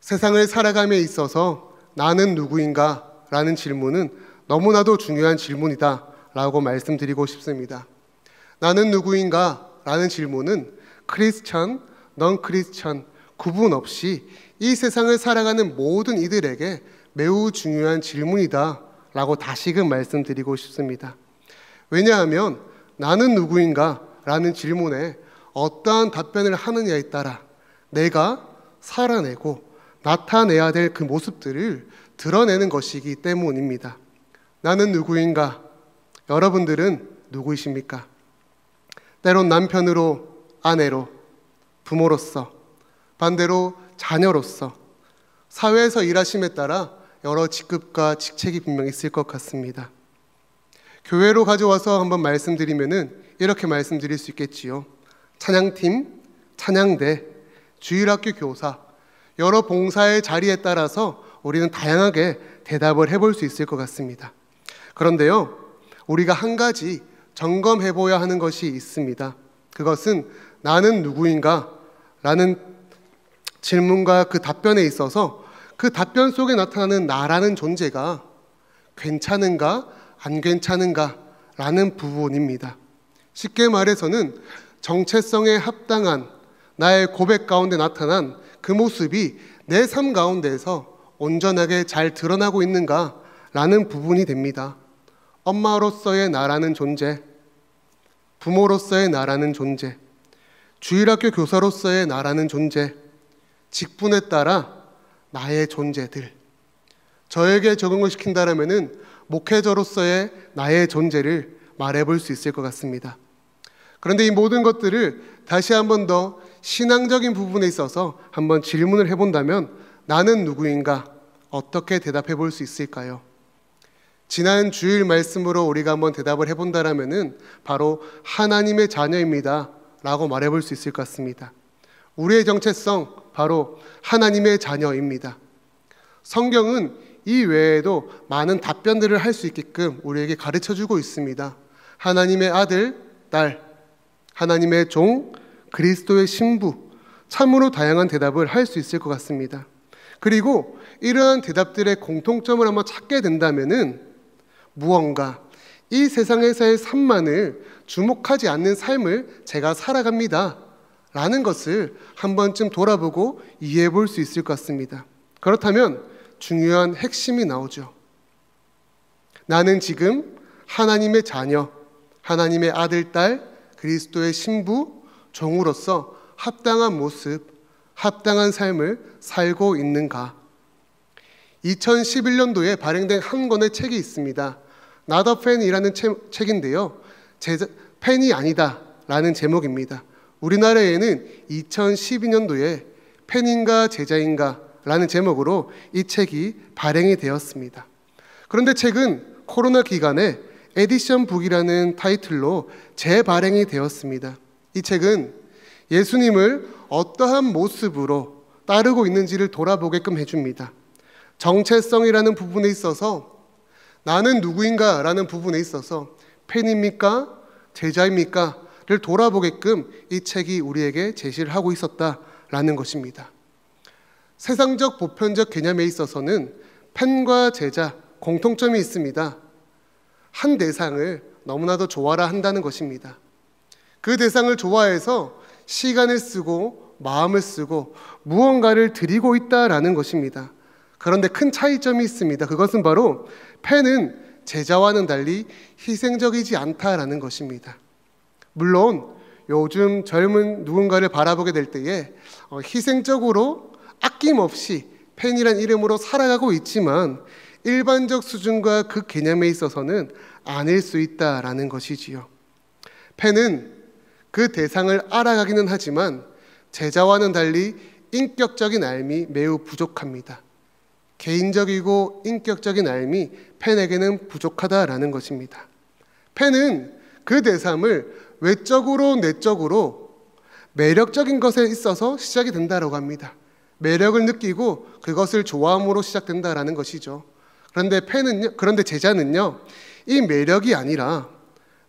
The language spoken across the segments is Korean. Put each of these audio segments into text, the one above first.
세상을 살아감에 있어서 나는 누구인가? 라는 질문은 너무나도 중요한 질문이다 라고 말씀드리고 싶습니다. 나는 누구인가? 라는 질문은 크리스천, 넌 크리스천 구분 없이 이 세상을 살아가는 모든 이들에게 매우 중요한 질문이다 라고 다시금 말씀드리고 싶습니다. 왜냐하면 나는 누구인가? 라는 질문에 어떠한 답변을 하느냐에 따라 내가 살아내고 나타내야 될 그 모습들을 드러내는 것이기 때문입니다. 나는 누구인가? 여러분들은 누구이십니까? 때론 남편으로, 아내로, 부모로서, 반대로 자녀로서, 사회에서 일하심에 따라 여러 직급과 직책이 분명히 있을 것 같습니다. 교회로 가져와서 한번 말씀드리면은 이렇게 말씀드릴 수 있겠지요. 찬양팀, 찬양대, 주일학교 교사, 여러 봉사의 자리에 따라서 우리는 다양하게 대답을 해볼 수 있을 것 같습니다. 그런데요, 우리가 한 가지 점검해봐야 하는 것이 있습니다. 그것은 나는 누구인가? 라는 질문과 그 답변에 있어서 그 답변 속에 나타나는 나라는 존재가 괜찮은가? 안 괜찮은가? 라는 부분입니다. 쉽게 말해서는 정체성에 합당한 나의 고백 가운데 나타난 그 모습이 내 삶 가운데에서 온전하게 잘 드러나고 있는가? 라는 부분이 됩니다. 엄마로서의 나라는 존재, 부모로서의 나라는 존재, 주일학교 교사로서의 나라는 존재, 직분에 따라 나의 존재들, 저에게 적응을 시킨다면은 목회자로서의 나의 존재를 말해볼 수 있을 것 같습니다. 그런데 이 모든 것들을 다시 한 번 더 신앙적인 부분에 있어서 한번 질문을 해본다면 나는 누구인가? 어떻게 대답해 볼 수 있을까요? 지난 주일 말씀으로 우리가 한번 대답을 해본다면은 바로 하나님의 자녀입니다 라고 말해볼 수 있을 것 같습니다. 우리의 정체성 바로 하나님의 자녀입니다. 성경은 이 외에도 많은 답변들을 할 수 있게끔 우리에게 가르쳐주고 있습니다. 하나님의 아들, 딸, 하나님의 종, 그리스도의 신부, 참으로 다양한 대답을 할 수 있을 것 같습니다. 그리고 이러한 대답들의 공통점을 한번 찾게 된다면은 무언가 이 세상에서의 삶만을 주목하지 않는 삶을 제가 살아갑니다 라는 것을 한 번쯤 돌아보고 이해해 볼 수 있을 것 같습니다. 그렇다면 중요한 핵심이 나오죠. 나는 지금 하나님의 자녀, 하나님의 아들, 딸, 그리스도의 신부, 종으로서 합당한 모습, 합당한 삶을 살고 있는가? 2011년도에 발행된 한 권의 책이 있습니다. Not a Fan이라는 책인데요. 팬이 아니다 라는 제목입니다. 우리나라에는 2012년도에 팬인가 제자인가 라는 제목으로 이 책이 발행이 되었습니다. 그런데 책은 코로나 기간에 에디션 북이라는 타이틀로 재발행이 되었습니다. 이 책은 예수님을 어떠한 모습으로 따르고 있는지를 돌아보게끔 해줍니다. 정체성이라는 부분에 있어서 나는 누구인가 라는 부분에 있어서 팬입니까? 제자입니까? 를 돌아보게끔 이 책이 우리에게 제시를 하고 있었다라는 것입니다. 세상적 보편적 개념에 있어서는 팬과 제자 공통점이 있습니다. 한 대상을 너무나도 좋아라 한다는 것입니다. 그 대상을 좋아해서 시간을 쓰고 마음을 쓰고 무언가를 드리고 있다라는 것입니다. 그런데 큰 차이점이 있습니다. 그것은 바로 팬은 제자와는 달리 희생적이지 않다라는 것입니다. 물론 요즘 젊은 누군가를 바라보게 될 때에 희생적으로 아낌없이 팬이란 이름으로 살아가고 있지만 일반적 수준과 그 개념에 있어서는 아닐 수 있다라는 것이지요. 팬은 그 대상을 알아가기는 하지만 제자와는 달리 인격적인 알미 매우 부족합니다. 개인적이고 인격적인 알미 팬에게는 부족하다라는 것입니다. 팬은 그 대상을 외적으로 내적으로 매력적인 것에 있어서 시작이 된다라고 합니다. 매력을 느끼고 그것을 좋아함으로 시작된다라는 것이죠. 그런데 제자는요, 이 매력이 아니라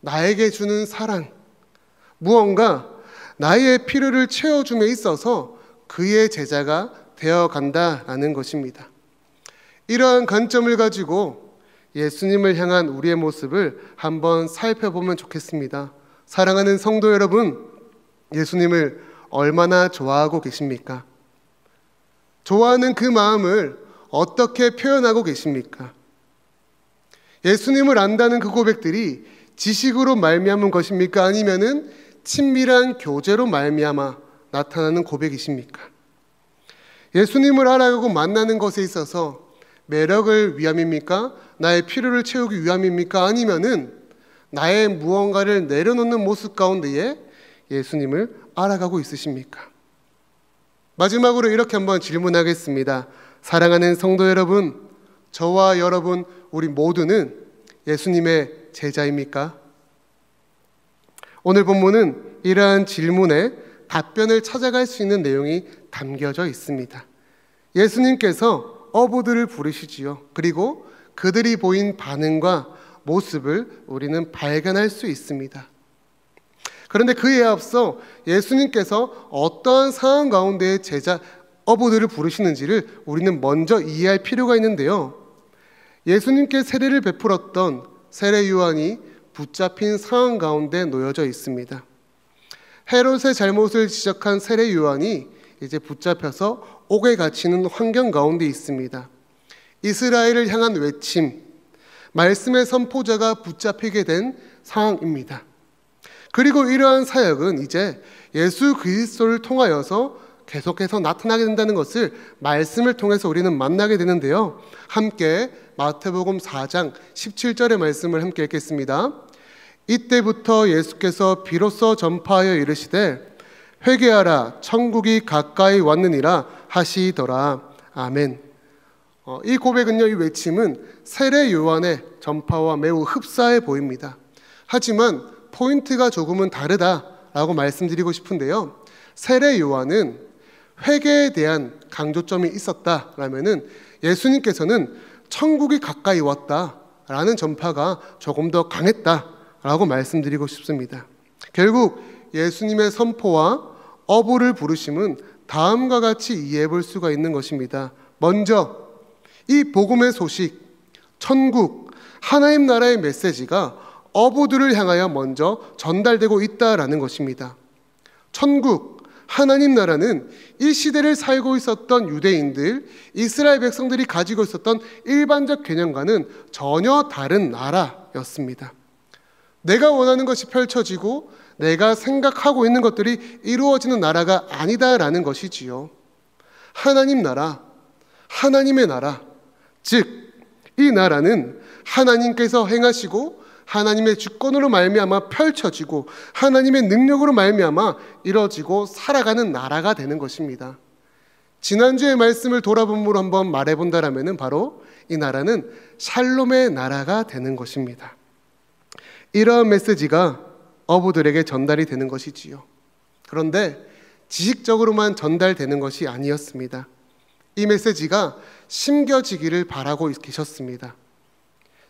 나에게 주는 사랑, 무언가 나의 필요를 채워줌에 있어서 그의 제자가 되어 간다라는 것입니다. 이러한 관점을 가지고 예수님을 향한 우리의 모습을 한번 살펴보면 좋겠습니다. 사랑하는 성도 여러분, 예수님을 얼마나 좋아하고 계십니까? 좋아하는 그 마음을 어떻게 표현하고 계십니까? 예수님을 안다는 그 고백들이 지식으로 말미암은 것입니까? 아니면은 친밀한 교제로 말미암아 나타나는 고백이십니까? 예수님을 알아가고 만나는 것에 있어서 매력을 위함입니까? 나의 필요를 채우기 위함입니까? 아니면은 나의 무언가를 내려놓는 모습 가운데에 예수님을 알아가고 있으십니까? 마지막으로 이렇게 한번 질문하겠습니다. 사랑하는 성도 여러분, 저와 여러분 우리 모두는 예수님의 제자입니까? 오늘 본문은 이러한 질문에 답변을 찾아갈 수 있는 내용이 담겨져 있습니다. 예수님께서 어부들을 부르시지요. 그리고 그들이 보인 반응과 모습을 우리는 발견할 수 있습니다. 그런데 그에 앞서 예수님께서 어떠한 상황 가운데 어부들을 부르시는지를 우리는 먼저 이해할 필요가 있는데요. 예수님께 세례를 베풀었던 세례 요한이 붙잡힌 상황 가운데 놓여져 있습니다. 헤롯의 잘못을 지적한 세례 요한이 이제 붙잡혀서 옥에 갇히는 환경 가운데 있습니다. 이스라엘을 향한 외침, 말씀의 선포자가 붙잡히게 된 상황입니다. 그리고 이러한 사역은 이제 예수 그리스도를 통하여서 계속해서 나타나게 된다는 것을 말씀을 통해서 우리는 만나게 되는데요. 함께 마태복음 4장 17절의 말씀을 함께 읽겠습니다. 이때부터 예수께서 비로소 전파하여 이르시되 회개하라 천국이 가까이 왔느니라 하시더라. 아멘. 이 고백은요, 이 외침은 세례 요한의 전파와 매우 흡사해 보입니다. 하지만 포인트가 조금은 다르다라고 말씀드리고 싶은데요. 세례 요한은 회개에 대한 강조점이 있었다라면은 예수님께서는 천국이 가까이 왔다라는 전파가 조금 더 강했다라고 말씀드리고 싶습니다. 결국 예수님의 선포와 어부를 부르심은 다음과 같이 이해해 볼 수가 있는 것입니다. 먼저 이 복음의 소식, 천국, 하나님 나라의 메시지가 어부들을 향하여 먼저 전달되고 있다라는 것입니다. 천국, 하나님 나라는 이 시대를 살고 있었던 유대인들, 이스라엘 백성들이 가지고 있었던 일반적 개념과는 전혀 다른 나라였습니다. 내가 원하는 것이 펼쳐지고 내가 생각하고 있는 것들이 이루어지는 나라가 아니다라는 것이지요. 하나님 나라, 하나님의 나라, 즉 이 나라는 하나님께서 행하시고 하나님의 주권으로 말미암아 펼쳐지고 하나님의 능력으로 말미암아 이루어지고 살아가는 나라가 되는 것입니다. 지난주의 말씀을 돌아봄으로 한번 말해본다라면 바로 이 나라는 샬롬의 나라가 되는 것입니다. 이러한 메시지가 어부들에게 전달이 되는 것이지요. 그런데 지식적으로만 전달되는 것이 아니었습니다. 이 메시지가 심겨지기를 바라고 계셨습니다.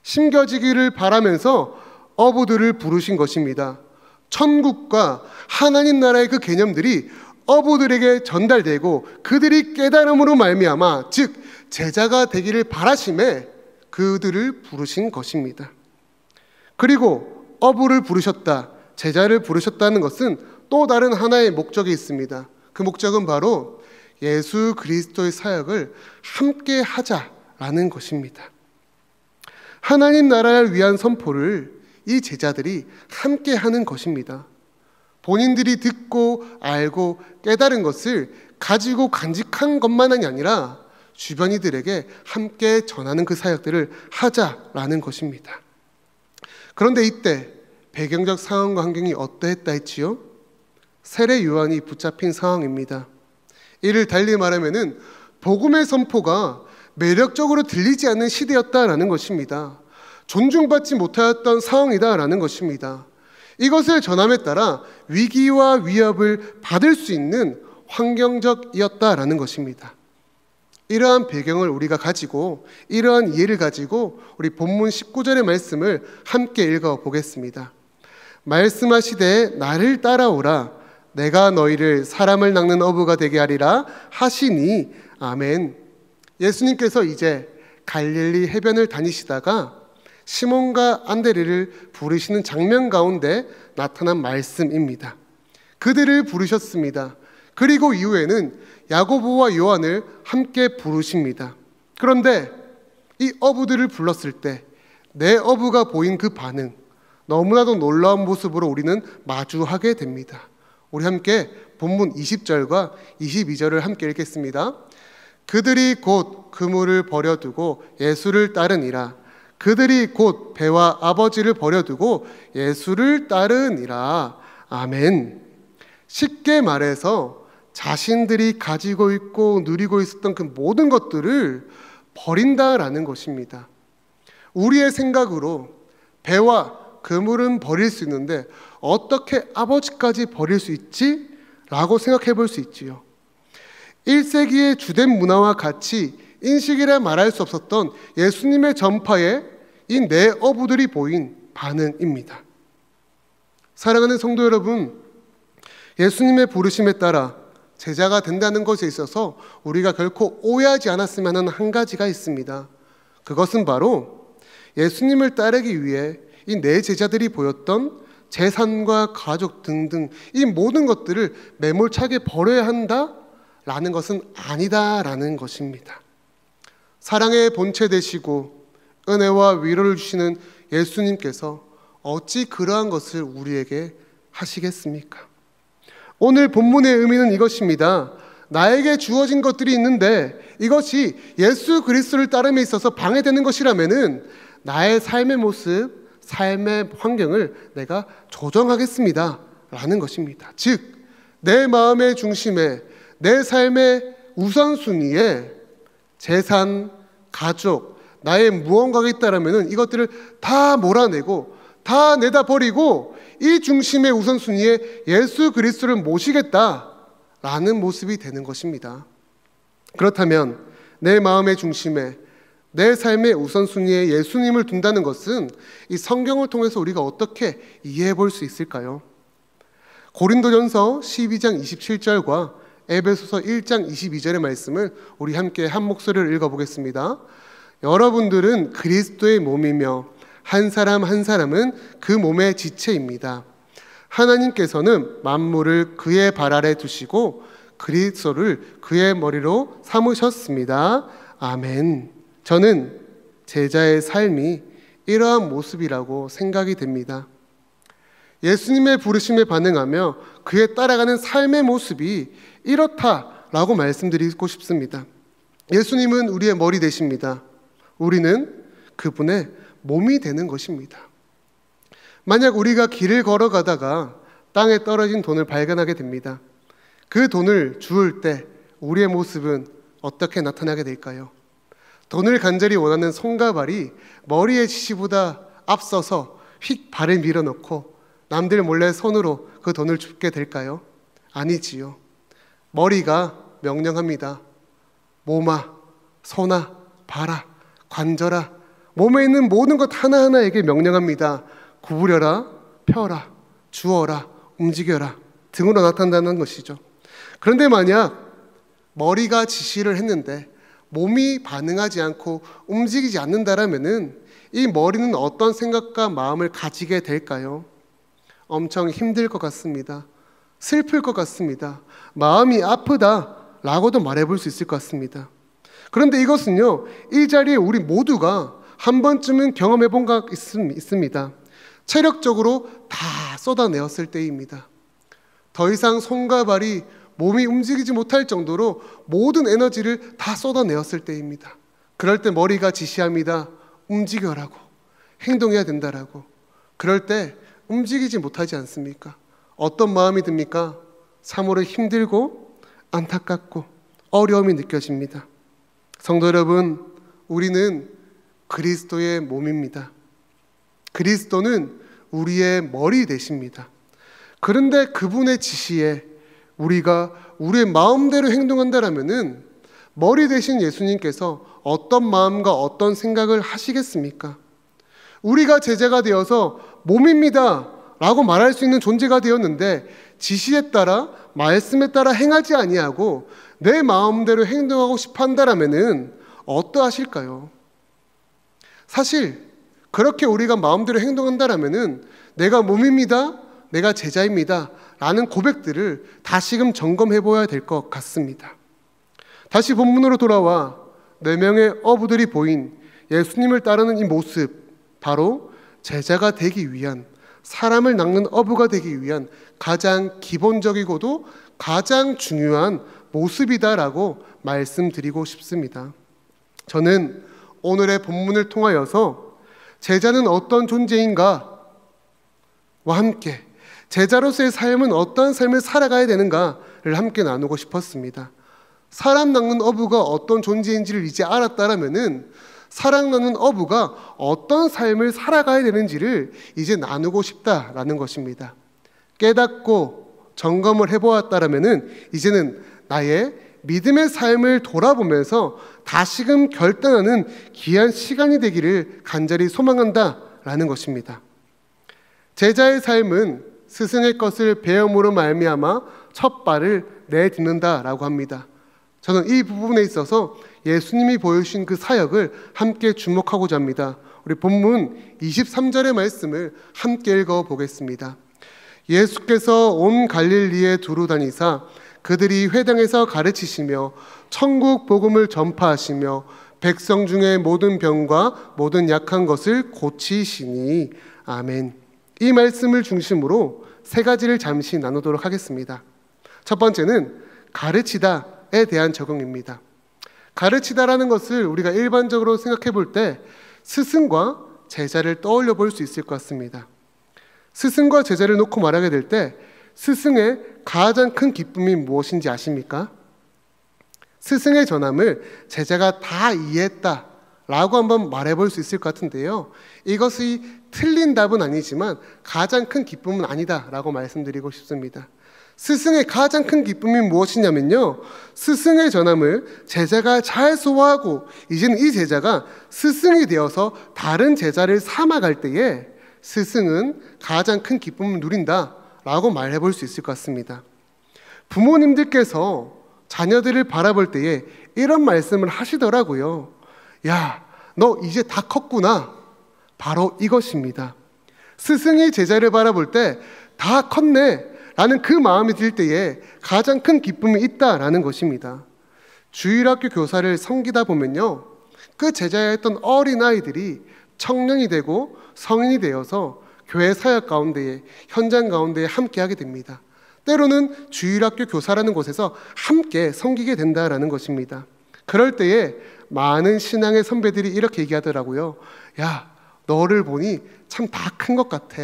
심겨지기를 바라면서 어부들을 부르신 것입니다. 천국과 하나님 나라의 그 개념들이 어부들에게 전달되고 그들이 깨달음으로 말미암아 즉 제자가 되기를 바라심에 그들을 부르신 것입니다. 그리고 어부를 부르셨다, 제자를 부르셨다는 것은 또 다른 하나의 목적이 있습니다. 그 목적은 바로 예수 그리스도의 사역을 함께 하자라는 것입니다. 하나님 나라를 위한 선포를 이 제자들이 함께 하는 것입니다. 본인들이 듣고 알고 깨달은 것을 가지고 간직한 것만이 아니라 주변 이들에게 함께 전하는 그 사역들을 하자라는 것입니다. 그런데 이때 배경적 상황과 환경이 어떠했다 했지요? 세례 요한이 붙잡힌 상황입니다. 이를 달리 말하면은 복음의 선포가 매력적으로 들리지 않는 시대였다라는 것입니다. 존중받지 못하였던 상황이다라는 것입니다. 이것을 전함에 따라 위기와 위협을 받을 수 있는 환경적이었다라는 것입니다. 이러한 배경을 우리가 가지고 이러한 이해를 가지고 우리 본문 19절의 말씀을 함께 읽어보겠습니다. 말씀하시되 나를 따라오라 내가 너희를 사람을 낚는 어부가 되게 하리라 하시니 아멘. 예수님께서 이제 갈릴리 해변을 다니시다가 시몬과 안드레를 부르시는 장면 가운데 나타난 말씀입니다. 그들을 부르셨습니다. 그리고 이후에는 야고보와 요한을 함께 부르십니다. 그런데 이 어부들을 불렀을 때 내 어부가 보인 그 반응, 너무나도 놀라운 모습으로 우리는 마주하게 됩니다. 우리 함께 본문 20절과 22절을 함께 읽겠습니다. 그들이 곧 그물을 버려두고 예수를 따르니라. 그들이 곧 배와 아버지를 버려두고 예수를 따르니라. 아멘. 쉽게 말해서 자신들이 가지고 있고 누리고 있었던 그 모든 것들을 버린다라는 것입니다. 우리의 생각으로 배와 그물은 버릴 수 있는데 어떻게 아버지까지 버릴 수 있지? 라고 생각해 볼 수 있지요. 1세기의 주된 문화와 같이 인식이라 말할 수 없었던 예수님의 전파에 이 네 어부들이 보인 반응입니다. 사랑하는 성도 여러분, 예수님의 부르심에 따라 제자가 된다는 것에 있어서 우리가 결코 오해하지 않았으면 하는 한 가지가 있습니다. 그것은 바로 예수님을 따르기 위해 이 네 제자들이 보였던 재산과 가족 등등 이 모든 것들을 매몰차게 버려야 한다라는 것은 아니다라는 것입니다. 사랑의 본체 되시고 은혜와 위로를 주시는 예수님께서 어찌 그러한 것을 우리에게 하시겠습니까? 오늘 본문의 의미는 이것입니다. 나에게 주어진 것들이 있는데 이것이 예수 그리스도를 따름에 있어서 방해되는 것이라면은 나의 삶의 모습, 삶의 환경을 내가 조정하겠습니다 라는 것입니다. 즉, 내 마음의 중심에, 내 삶의 우선순위에 재산, 가족, 나의 무언가가 있다면 이것들을 다 몰아내고 다 내다 버리고 이 중심의 우선순위에 예수 그리스도를 모시겠다라는 모습이 되는 것입니다. 그렇다면 내 마음의 중심에, 내 삶의 우선순위에 예수님을 둔다는 것은 이 성경을 통해서 우리가 어떻게 이해해 볼 수 있을까요? 고린도전서 12장 27절과 에베소서 1장 22절의 말씀을 우리 함께 한 목소리를 읽어보겠습니다. 여러분들은 그리스도의 몸이며 한 사람 한 사람은 그 몸의 지체입니다. 하나님께서는 만물을 그의 발 아래 두시고 그리스도를 그의 머리로 삼으셨습니다. 아멘. 저는 제자의 삶이 이러한 모습이라고 생각이 됩니다. 예수님의 부르심에 반응하며 그에 따라가는 삶의 모습이 이렇다라고 말씀드리고 싶습니다. 예수님은 우리의 머리 되십니다. 우리는 그분의 몸이 되는 것입니다. 만약 우리가 길을 걸어가다가 땅에 떨어진 돈을 발견하게 됩니다. 그 돈을 주울 때 우리의 모습은 어떻게 나타나게 될까요? 돈을 간절히 원하는 손과 발이 머리의 지시보다 앞서서 휙 발을 밀어넣고 남들 몰래 손으로 그 돈을 줍게 될까요? 아니지요. 머리가 명령합니다. 몸아, 손아, 발아, 관절아, 몸에 있는 모든 것 하나하나에게 명령합니다. 구부려라, 펴라, 주어라, 움직여라 등으로 나타난다는 것이죠. 그런데 만약 머리가 지시를 했는데 몸이 반응하지 않고 움직이지 않는다라면은 이 머리는 어떤 생각과 마음을 가지게 될까요? 엄청 힘들 것 같습니다. 슬플 것 같습니다. 마음이 아프다라고도 말해볼 수 있을 것 같습니다. 그런데 이것은요, 이 자리에 우리 모두가 한 번쯤은 경험해 본 것 있습니다. 체력적으로 다 쏟아내었을 때입니다. 더 이상 손과 발이 몸이 움직이지 못할 정도로 모든 에너지를 다 쏟아내었을 때입니다. 그럴 때 머리가 지시합니다. 움직여라고, 행동해야 된다라고. 그럴 때 움직이지 못하지 않습니까? 어떤 마음이 듭니까? 참으로 힘들고 안타깝고 어려움이 느껴집니다. 성도 여러분, 우리는 그리스도의 몸입니다. 그리스도는 우리의 머리 되십니다. 그런데 그분의 지시에 우리가 우리의 마음대로 행동한다라면은 머리 되신 예수님께서 어떤 마음과 어떤 생각을 하시겠습니까? 우리가 제자가 되어서 몸입니다 라고 말할 수 있는 존재가 되었는데 지시에 따라 말씀에 따라 행하지 아니하고 내 마음대로 행동하고 싶어 한다라면은 어떠하실까요? 사실 그렇게 우리가 마음대로 행동한다라면은 내가 몸입니다, 내가 제자입니다 라는 고백들을 다시금 점검해 보아야 될 것 같습니다. 다시 본문으로 돌아와 4명의 어부들이 보인 예수님을 따르는 이 모습, 바로 제자가 되기 위한, 사람을 낚는 어부가 되기 위한 가장 기본적이고도 가장 중요한 모습이다라고 말씀드리고 싶습니다. 저는 오늘의 본문을 통하여서 제자는 어떤 존재인가와 함께 제자로서의 삶은 어떤 삶을 살아가야 되는가를 함께 나누고 싶었습니다. 사람 낚는 어부가 어떤 존재인지를 이제 알았다라면은 사람 낚는 어부가 어떤 삶을 살아가야 되는지를 이제 나누고 싶다라는 것입니다. 깨닫고 점검을 해보았다라면은 이제는 나의 믿음의 삶을 돌아보면서 다시금 결단하는 귀한 시간이 되기를 간절히 소망한다라는 것입니다. 제자의 삶은 스승의 것을 배움으로 말미암아 첫 발을 내딛는다라고 합니다. 저는 이 부분에 있어서 예수님이 보여주신 그 사역을 함께 주목하고자 합니다. 우리 본문 23절의 말씀을 함께 읽어보겠습니다. 예수께서 온 갈릴리에 두루 다니사 그들이 회당에서 가르치시며 천국 복음을 전파하시며 백성 중에 모든 병과 모든 약한 것을 고치시니. 아멘. 이 말씀을 중심으로 3가지를 잠시 나누도록 하겠습니다. 첫 번째는 가르치다에 대한 적용입니다. 가르치다라는 것을 우리가 일반적으로 생각해 볼 때 스승과 제자를 떠올려 볼 수 있을 것 같습니다. 스승과 제자를 놓고 말하게 될 때 스승의 가장 큰 기쁨이 무엇인지 아십니까? 스승의 전함을 제자가 다 이해했다 라고 한번 말해볼 수 있을 것 같은데요, 이것이 틀린 답은 아니지만 가장 큰 기쁨은 아니다 라고 말씀드리고 싶습니다. 스승의 가장 큰 기쁨이 무엇이냐면요, 스승의 전함을 제자가 잘 소화하고 이제는 이 제자가 스승이 되어서 다른 제자를 삼아갈 때에 스승은 가장 큰 기쁨을 누린다 라고 말해볼 수 있을 것 같습니다. 부모님들께서 자녀들을 바라볼 때에 이런 말씀을 하시더라고요. 야, 너 이제 다 컸구나. 바로 이것입니다. 스승이 제자를 바라볼 때 다 컸네 라는 그 마음이 들 때에 가장 큰 기쁨이 있다라는 것입니다. 주일학교 교사를 섬기다 보면요, 그 제자였던 어린아이들이 청년이 되고 성인이 되어서 교회 사역 가운데에, 현장 가운데에 함께하게 됩니다. 때로는 주일학교 교사라는 곳에서 함께 섬기게 된다라는 것입니다. 그럴 때에 많은 신앙의 선배들이 이렇게 얘기하더라고요. 야, 너를 보니 참 다 큰 것 같아.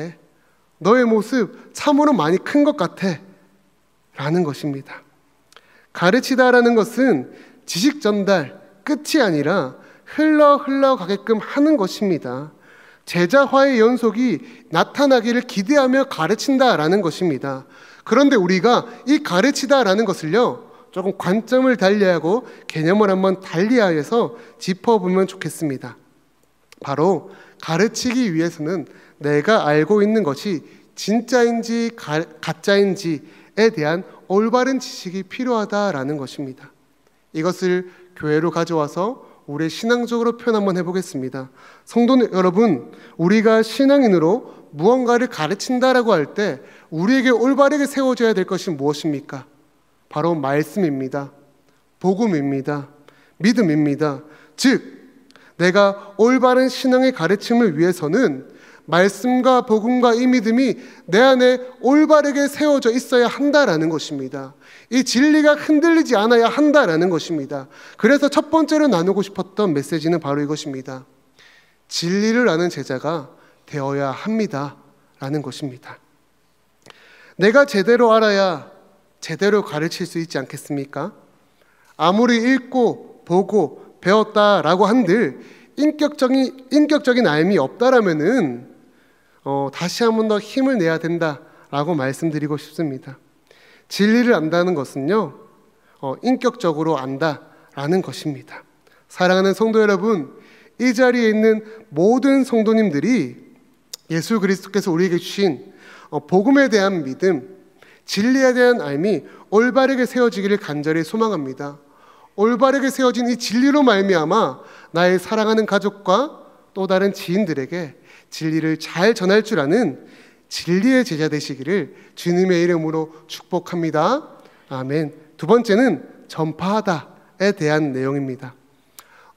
너의 모습 참으로 많이 큰 것 같아 라는 것입니다. 가르치다라는 것은 지식 전달 끝이 아니라 흘러가게끔 하는 것입니다. 제자화의 연속이 나타나기를 기대하며 가르친다라는 것입니다. 그런데 우리가 이 가르치다라는 것을요, 조금 관점을 달리하고 개념을 한번 달리하여서 짚어보면 좋겠습니다. 바로 가르치기 위해서는 내가 알고 있는 것이 진짜인지 가짜인지에 대한 올바른 지식이 필요하다라는 것입니다. 이것을 교회로 가져와서 우리의 신앙적으로 표현 한번 해보겠습니다. 성도 여러분, 우리가 신앙인으로 무언가를 가르친다라고 할 때 우리에게 올바르게 세워져야 될 것이 무엇입니까? 바로 말씀입니다. 복음입니다. 믿음입니다. 즉, 내가 올바른 신앙의 가르침을 위해서는 말씀과 복음과 이 믿음이 내 안에 올바르게 세워져 있어야 한다라는 것입니다. 이 진리가 흔들리지 않아야 한다라는 것입니다. 그래서 첫 번째로 나누고 싶었던 메시지는 바로 이것입니다. 진리를 아는 제자가 되어야 합니다 라는 것입니다. 내가 제대로 알아야 제대로 가르칠 수 있지 않겠습니까? 아무리 읽고 보고 배웠다라고 한들 인격적인 알미 없다라면은 다시 한 번 더 힘을 내야 된다라고 말씀드리고 싶습니다. 진리를 안다는 것은요, 인격적으로 안다라는 것입니다. 사랑하는 성도 여러분, 이 자리에 있는 모든 성도님들이 예수 그리스도께서 우리에게 주신 복음에 대한 믿음, 진리에 대한 알미 올바르게 세워지기를 간절히 소망합니다. 올바르게 세워진 이 진리로 말미암아 나의 사랑하는 가족과 또 다른 지인들에게 진리를 잘 전할 줄 아는 진리의 제자 되시기를 주님의 이름으로 축복합니다. 아멘. 두 번째는 전파하다에 대한 내용입니다.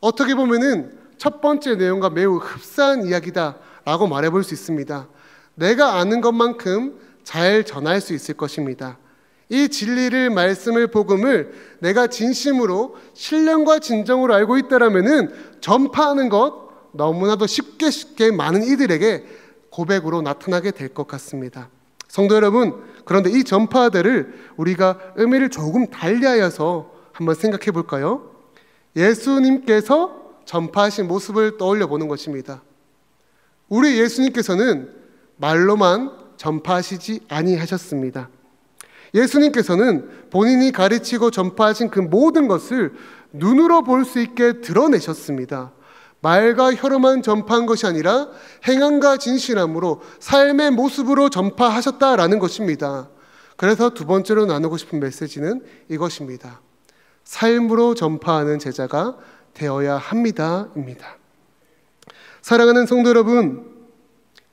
어떻게 보면은 첫 번째 내용과 매우 흡사한 이야기다라고 말해볼 수 있습니다. 내가 아는 것만큼 잘 전할 수 있을 것입니다. 이 진리를, 말씀을, 복음을 내가 진심으로 신령과 진정으로 알고 있다라면은 전파하는 것 너무나도 쉽게 많은 이들에게 고백으로 나타나게 될 것 같습니다. 성도 여러분, 그런데 이 전파들을 우리가 의미를 조금 달리하여서 한번 생각해 볼까요? 예수님께서 전파하신 모습을 떠올려 보는 것입니다. 우리 예수님께서는 말로만 전파하시지 아니하셨습니다. 예수님께서는 본인이 가르치고 전파하신 그 모든 것을 눈으로 볼 수 있게 드러내셨습니다. 말과 혀로만 전파한 것이 아니라 행함과 진실함으로 삶의 모습으로 전파하셨다라는 것입니다. 그래서 두 번째로 나누고 싶은 메시지는 이것입니다. 삶으로 전파하는 제자가 되어야 합니다입니다. 사랑하는 성도 여러분,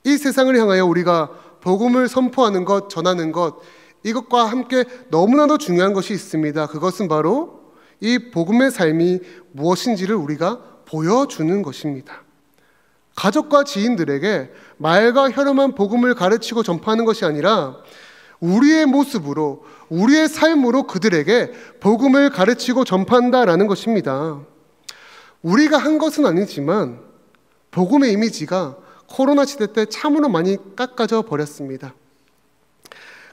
이 세상을 향하여 우리가 복음을 선포하는 것, 전하는 것, 이것과 함께 너무나도 중요한 것이 있습니다. 그것은 바로 이 복음의 삶이 무엇인지를 우리가 보여주는 것입니다. 가족과 지인들에게 말과 혀로만 복음을 가르치고 전파하는 것이 아니라 우리의 모습으로, 우리의 삶으로 그들에게 복음을 가르치고 전파한다라는 것입니다. 우리가 한 것은 아니지만 복음의 이미지가 코로나 시대 때 참으로 많이 깎아져 버렸습니다.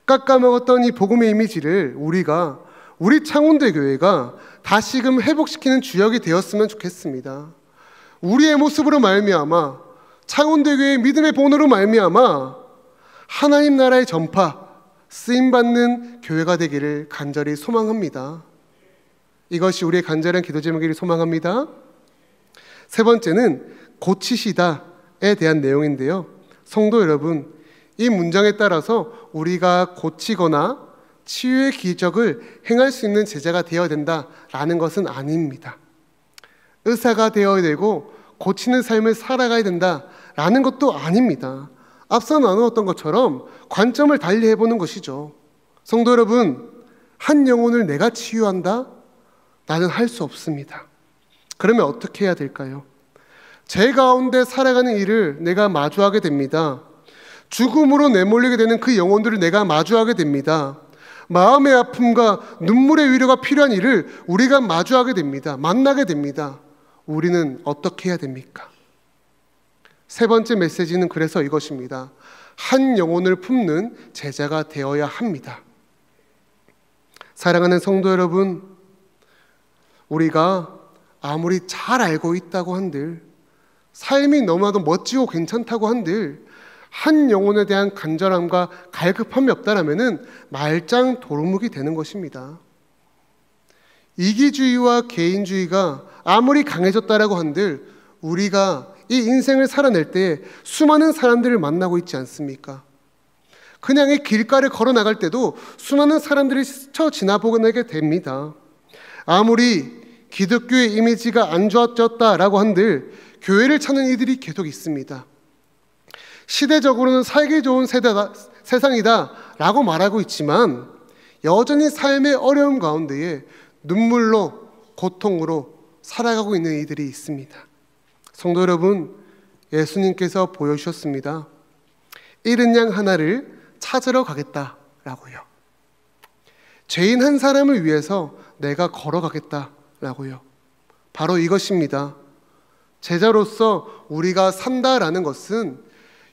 깎아먹었던 이 복음의 이미지를 우리 창원대 교회가 다시금 회복시키는 주역이 되었으면 좋겠습니다. 우리의 모습으로 말미암아, 창원대 교회의 믿음의 본으로 말미암아 하나님 나라의 전파, 쓰임받는 교회가 되기를 간절히 소망합니다. 이것이 우리의 간절한 기도 제목이길 소망합니다. 세 번째는 고치시다에 대한 내용인데요. 성도 여러분, 이 문장에 따라서 우리가 고치거나 치유의 기적을 행할 수 있는 제자가 되어야 된다라는 것은 아닙니다. 의사가 되어야 되고 고치는 삶을 살아가야 된다라는 것도 아닙니다. 앞서 나누었던 것처럼 관점을 달리 해보는 것이죠. 성도 여러분, 한 영혼을 내가 치유한다? 나는 할 수 없습니다. 그러면 어떻게 해야 될까요? 제 가운데 살아가는 일을 내가 마주하게 됩니다. 죽음으로 내몰리게 되는 그 영혼들을 내가 마주하게 됩니다. 마음의 아픔과 눈물의 위로가 필요한 일을 우리가 마주하게 됩니다. 만나게 됩니다. 우리는 어떻게 해야 됩니까? 세 번째 메시지는 그래서 이것입니다. 한 영혼을 품는 제자가 되어야 합니다. 사랑하는 성도 여러분, 우리가 아무리 잘 알고 있다고 한들, 삶이 너무나도 멋지고 괜찮다고 한들 한 영혼에 대한 간절함과 갈급함이 없다라면은 말짱 도루묵이 되는 것입니다. 이기주의와 개인주의가 아무리 강해졌다라고 한들 우리가 이 인생을 살아낼 때 수많은 사람들을 만나고 있지 않습니까? 그냥 이 길가를 걸어 나갈 때도 수많은 사람들이 스쳐 지나보게 됩니다. 아무리 기독교의 이미지가 안 좋아졌다라고 한들 교회를 찾는 이들이 계속 있습니다. 시대적으로는 살기 좋은 세상이다 라고 말하고 있지만 여전히 삶의 어려움 가운데에 눈물로, 고통으로 살아가고 있는 이들이 있습니다. 성도 여러분, 예수님께서 보여주셨습니다. 잃은 양 하나를 찾으러 가겠다라고요. 죄인 한 사람을 위해서 내가 걸어가겠다라고요. 바로 이것입니다. 제자로서 우리가 산다라는 것은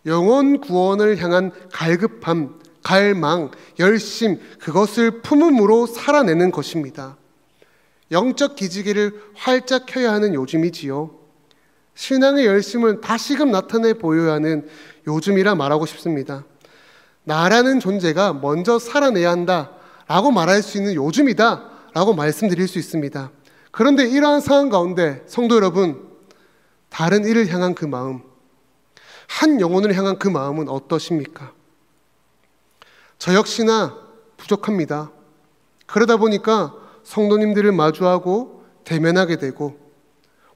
영혼 구원을 향한 갈급함, 갈망, 열심, 그것을 품음으로 살아내는 것입니다. 영적 기지개를 활짝 켜야 하는 요즘이지요. 신앙의 열심을 다시금 나타내 보여야 하는 요즘이라 말하고 싶습니다. 나라는 존재가 먼저 살아내야 한다라고 말할 수 있는 요즘이다라고 말씀드릴 수 있습니다. 그런데 이러한 상황 가운데 성도 여러분, 다른 이를 향한 그 마음, 한 영혼을 향한 그 마음은 어떠십니까? 저 역시나 부족합니다. 그러다 보니까 성도님들을 마주하고 대면하게 되고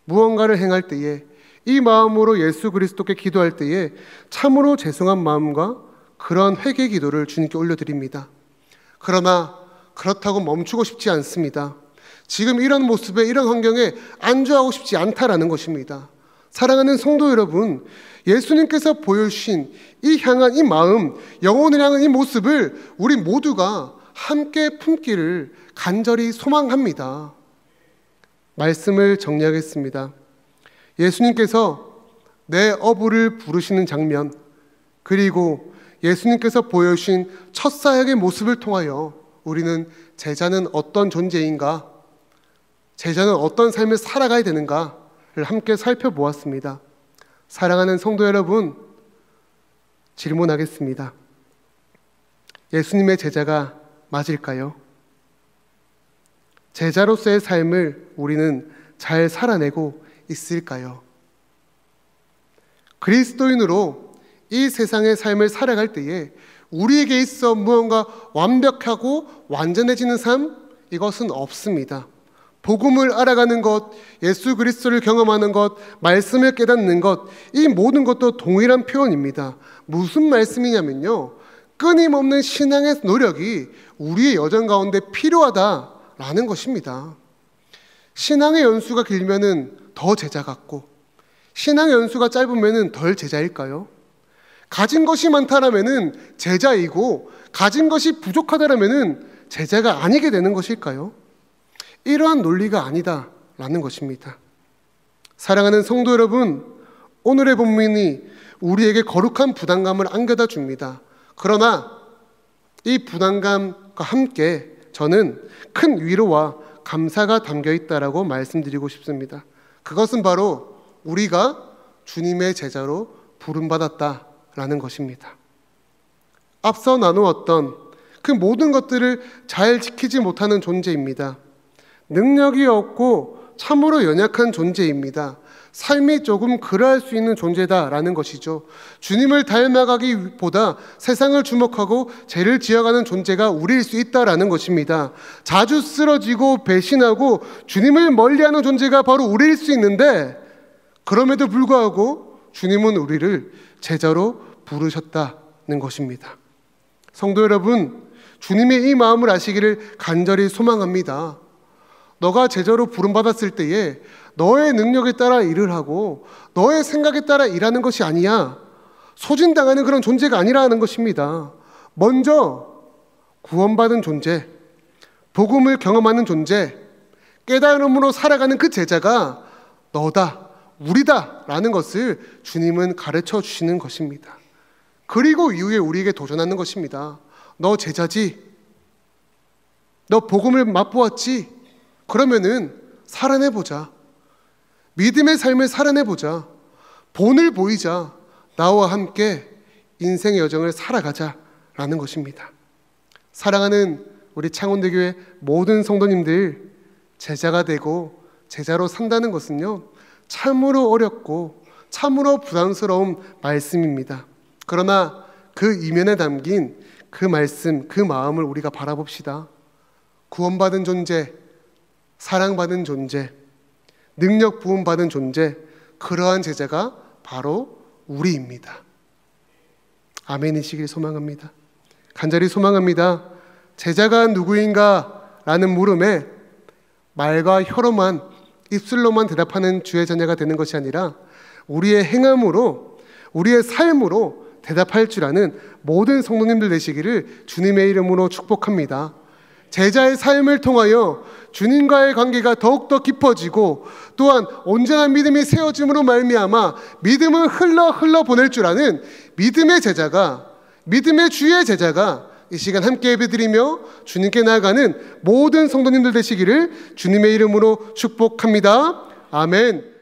무언가를 행할 때에 이 마음으로 예수 그리스도께 기도할 때에 참으로 죄송한 마음과 그런 회개 기도를 주님께 올려드립니다. 그러나 그렇다고 멈추고 싶지 않습니다. 지금 이런 모습에, 이런 환경에 안주하고 싶지 않다라는 것입니다. 사랑하는 성도 여러분, 예수님께서 보여주신 이 향한 이 마음, 영혼을 향한 이 모습을 우리 모두가 함께 품기를 간절히 소망합니다. 말씀을 정리하겠습니다. 예수님께서 내 어부를 부르시는 장면, 그리고 예수님께서 보여주신 첫 사역의 모습을 통하여 우리는 제자는 어떤 존재인가, 제자는 어떤 삶을 살아가야 되는가를 함께 살펴보았습니다. 사랑하는 성도 여러분, 질문하겠습니다. 예수님의 제자가 맞을까요? 제자로서의 삶을 우리는 잘 살아내고 있을까요? 그리스도인으로 이 세상의 삶을 살아갈 때에 우리에게 있어 무언가 완벽하고 완전해지는 삶, 이것은 없습니다. 복음을 알아가는 것, 예수 그리스도를 경험하는 것, 말씀을 깨닫는 것, 이 모든 것도 동일한 표현입니다. 무슨 말씀이냐면요, 끊임없는 신앙의 노력이 우리의 여정 가운데 필요하다라는 것입니다. 신앙의 연수가 길면은 더 제자 같고, 신앙의 연수가 짧으면은 덜 제자일까요? 가진 것이 많다라면은 제자이고, 가진 것이 부족하다라면은 제자가 아니게 되는 것일까요? 이러한 논리가 아니다라는 것입니다. 사랑하는 성도 여러분, 오늘의 본문이 우리에게 거룩한 부담감을 안겨다 줍니다. 그러나 이 부담감과 함께 저는 큰 위로와 감사가 담겨 있다라고 말씀드리고 싶습니다. 그것은 바로 우리가 주님의 제자로 부름받았다라는 것입니다. 앞서 나누었던 그 모든 것들을 잘 지키지 못하는 존재입니다. 능력이 없고 참으로 연약한 존재입니다. 삶이 조금 그러할 수 있는 존재다라는 것이죠. 주님을 닮아가기보다 세상을 주목하고 죄를 지어가는 존재가 우리일 수 있다라는 것입니다. 자주 쓰러지고 배신하고 주님을 멀리하는 존재가 바로 우리일 수 있는데, 그럼에도 불구하고 주님은 우리를 제자로 부르셨다는 것입니다. 성도 여러분, 주님의 이 마음을 아시기를 간절히 소망합니다. 너가 제자로 부름받았을 때에 너의 능력에 따라 일을 하고 너의 생각에 따라 일하는 것이 아니야. 소진당하는 그런 존재가 아니라는 것입니다. 먼저 구원받은 존재, 복음을 경험하는 존재, 깨달음으로 살아가는 그 제자가 너다, 우리다 라는 것을 주님은 가르쳐 주시는 것입니다. 그리고 이후에 우리에게 도전하는 것입니다. 너 제자지? 너 복음을 맛보았지? 그러면은 살아내보자. 믿음의 삶을 살아내보자. 본을 보이자. 나와 함께 인생의 여정을 살아가자라는 것입니다. 사랑하는 우리 창원대교회 모든 성도님들, 제자가 되고 제자로 산다는 것은요, 참으로 어렵고 참으로 부담스러운 말씀입니다. 그러나 그 이면에 담긴 그 말씀, 그 마음을 우리가 바라봅시다. 구원받은 존재, 사랑받은 존재, 능력 부음받은 존재, 그러한 제자가 바로 우리입니다. 아멘이시길 소망합니다. 간절히 소망합니다. 제자가 누구인가? 라는 물음에 말과 혀로만, 입술로만 대답하는 주의 자녀가 되는 것이 아니라 우리의 행함으로, 우리의 삶으로 대답할 줄 아는 모든 성도님들 되시기를 주님의 이름으로 축복합니다. 제자의 삶을 통하여 주님과의 관계가 더욱더 깊어지고, 또한 온전한 믿음이 세워짐으로 말미암아 믿음을 흘러 보낼 줄 아는 믿음의 제자가, 믿음의 주의 제자가 이 시간 함께 예배드리며 주님께 나아가는 모든 성도님들 되시기를 주님의 이름으로 축복합니다. 아멘.